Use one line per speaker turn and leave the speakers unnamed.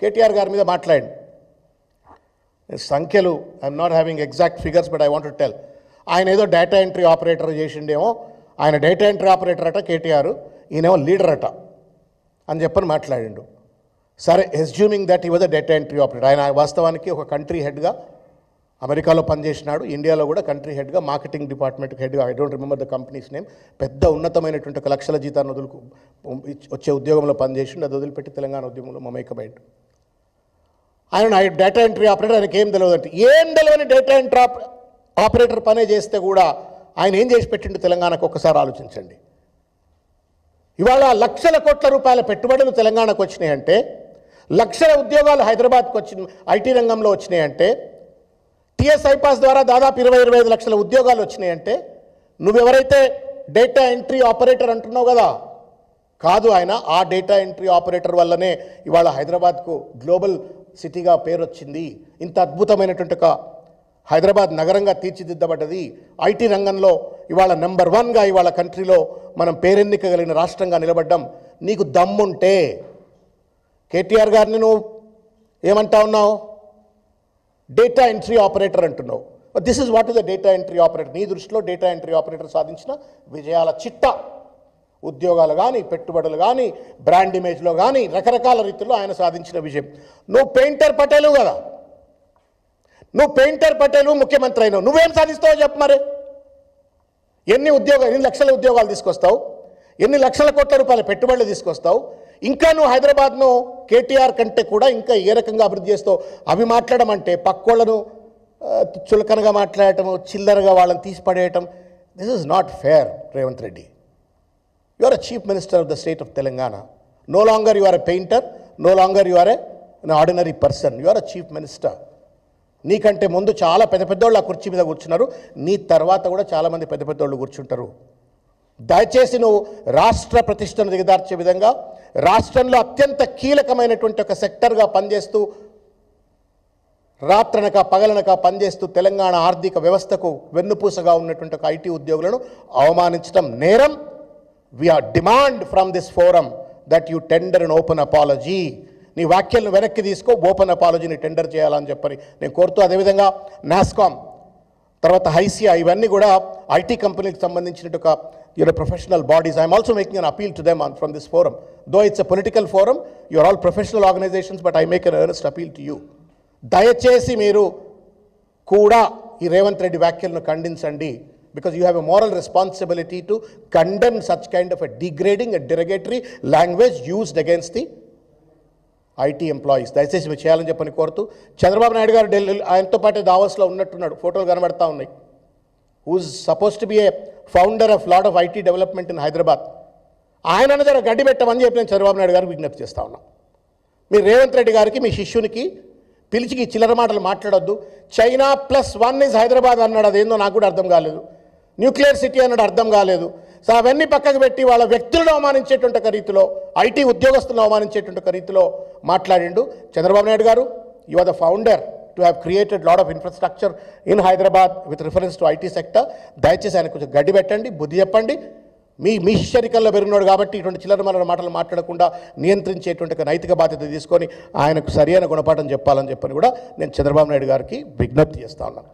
కేటీఆర్ గారి మీద మాట్లాడండి. సంఖ్యలు I'm not having exact figures, but I want to tell. ఆయన ఏదో డేటా ఎంట్రీ ఆపరేటర్ చేసిండేమో, ఆయన డేటా ఎంట్రీ ఆపరేటర్ అట కేటీఆర్, ఈయనేమో లీడర్ అట అని చెప్పని మాట్లాడిండు. సరే, ఎస్జ్యూమింగ్ దట్ ఈ was a data entry operator. ఆయన వాస్తవానికి ఒక కంట్రీ హెడ్గా అమెరికాలో పనిచేసినాడు, ఇండియాలో కూడా కంట్రీ హెడ్గా, మార్కెటింగ్ డిపార్ట్మెంట్కి హెడ్గా, I don't remember the companies name. పెద్ద ఉన్నతమైనటువంటి ఒక లక్షల జీతాన్ని వచ్చే ఉద్యోగంలో పనిచేసిండు. అది వదిలిపెట్టి తెలంగాణ ఉద్యమంలో మమేకమైండు. ఆయన డేటా ఎంట్రీ ఆపరేటర్, ఆయనకి ఏం తెలియదు అంటే, ఏం తెలియని డేటా ఎంట్రీ ఆపరేటర్ పనే చేస్తే కూడా ఆయన ఏం చేసి పెట్టిండు తెలంగాణకు ఒక్కసారి ఆలోచించండి. ఇవాళ లక్షల కోట్ల రూపాయల పెట్టుబడులు తెలంగాణకు వచ్చినాయంటే, లక్షల ఉద్యోగాలు హైదరాబాద్కు వచ్చిన ఐటీ రంగంలో వచ్చినాయంటే, టీఎస్ ఐపాస్ ద్వారా దాదాపు 20-25 లక్షల ఉద్యోగాలు వచ్చినాయంటే, నువ్వెవరైతే డేటా ఎంట్రీ ఆపరేటర్ అంటున్నావు కదా, కాదు ఆయన ఆ డేటా ఎంట్రీ ఆపరేటర్ వల్లనే ఇవాళ హైదరాబాద్కు గ్లోబల్ సిటీగా పేరు వచ్చింది. ఇంత అద్భుతమైనటువంటి ఒక హైదరాబాద్ నగరంగా తీర్చిదిద్దబడ్డది. ఐటీ రంగంలో ఇవాళ నెంబర్ 1గా ఇవాళ కంట్రీలో మనం పేరెన్నికగలిగిన రాష్ట్రంగా నిలబడ్డం. నీకు దమ్ముంటే కేటీఆర్ గారిని నువ్వు ఏమంటా ఉన్నావు? డేటా ఎంట్రీ ఆపరేటర్ అంటున్నావు. This is what is the data entry operator. నీ దృష్టిలో డేటా ఎంట్రీ ఆపరేటర్ సాధించిన విజయాల చిట్టా, ఉద్యోగాలు కానీ, పెట్టుబడులు కానీ, బ్రాండ్ ఇమేజ్లో కానీ, రకరకాల రీతిలో ఆయన సాధించిన విజయం. నువ్వు పెయింటర్ పటేలు కదా, నువ్వు పెయింటర్ పటేలు ముఖ్యమంత్రి అయినావు, నువ్వేం సాధిస్తావో చెప్పు మరి. ఎన్ని లక్షల ఉద్యోగాలు తీసుకొస్తావు, ఎన్ని లక్షల కోట్ల రూపాయల పెట్టుబడులు తీసుకొస్తావు, ఇంకా నువ్వు హైదరాబాద్ను కేటీఆర్ కంటే కూడా ఇంకా ఏ రకంగా అభివృద్ధి చేస్తావు? అవి మాట్లాడమంటే పక్కోళ్లను చులకనగా మాట్లాడటం, చిల్లరగా వాళ్ళని తీసిపడేయటం, this is not fair. Revanth Reddy, you are a chief minister of the state of Telangana. No longer you are a painter, no longer you are an ordinary person, you are a chief minister. నీకంటే ముందు చాలా పెద్దోళ్ళు ఆ కుర్చీ మీద కూర్చున్నారు, నీ తర్వాత కూడా చాలామంది పెద్దోళ్ళు కూర్చుంటారు. దయచేసి నువ్వు రాష్ట్ర ప్రతిష్టను దిగదార్చే విధంగా, రాష్ట్రంలో అత్యంత కీలకమైనటువంటి ఒక సెక్టర్గా పనిచేస్తూ, రాత్రనక పగలనక పనిచేస్తూ తెలంగాణ ఆర్థిక వ్యవస్థకు వెన్నుపూసగా ఉన్నటువంటి ఒక ఐటీ ఉద్యోగులను అవమానించడం నేరం. We are demand from this forum that you tender an open apology. నీ వ్యాఖ్యలను వెనక్కి తీసుకో, ఓపెన్ అపాలజీని టెండర్ చేయాలని చెప్పని నేను కోరుతూ, అదేవిధంగా నాస్కామ్ తర్వాత హైసియా, ఇవన్నీ కూడా ఐటీ కంపెనీకి సంబంధించిన ఒక professional bodies. I'm also making an appeal to them from this forum. Though it's a political forum, you are all professional organisations, but I make an earnest appeal to you. దయచేసి మీరు కూడా ఈ రేవంత్ రెడ్డి వ్యాఖ్యలను ఖండించండి. Because you have a moral responsibility to condemn such kind of a degrading and derogatory language used against the IT employees. దయచేసి మీరు చేయాలని చెప్పని కోరుతూ, చంద్రబాబు నాయుడు గారు ఢిల్లీ ఆయనతో పాటే దావోస్లో ఉన్నట్టున్నాడు, ఫోటోలు కనబడతా ఉన్నాయి. Who's suppose to be a founder of lot of IT development in Hyderabad. ఆయన జర గడ్డి పెట్టమని చెప్పి నేను చంద్రబాబు నాయుడు గారికి విజ్ఞప్తి చేస్తా ఉన్నాం. మీరు రేవంత్ రెడ్డి గారికి, మీ శిష్యునికి పిలిచికి చిల్లర మాటలు మాట్లాడొద్దు. చైనా +1 ఇస్ హైదరాబాద్ అన్నాడు, అదేందో నాకు కూడా అర్థం కాలేదు. న్యూక్లియర్ సిటీ అన్నాడు, అర్థం కాలేదు. సో అవన్నీ పక్కకు పెట్టి వాళ్ళ వ్యక్తులను అవమానించేటువంటి ఒక రీతిలో, ఐటీ ఉద్యోగస్తులను అవమానించేటువంటి ఒక రీతిలో మాట్లాడిండు Chandrababu Naidu garu. You are the founder to have created lot of infrastructure in Hyderabad with reference to IT sector. దయచేసి ఆయన కొంచెం గడ్డి పెట్టండి, బుద్ధి చెప్పండి. మీ శరీరంలో పెరిగినాడు కాబట్టి ఇటువంటి చిల్లర మాటలు మాట్లాడకుండా నియంత్రించేటువంటి నైతిక బాధ్యత తీసుకొని ఆయనకు సరైన గుణపాఠం చెప్పాలని చెప్పని కూడా నేను చంద్రబాబు నాయుడు గారికి విజ్ఞప్తి చేస్తా ఉన్నాను.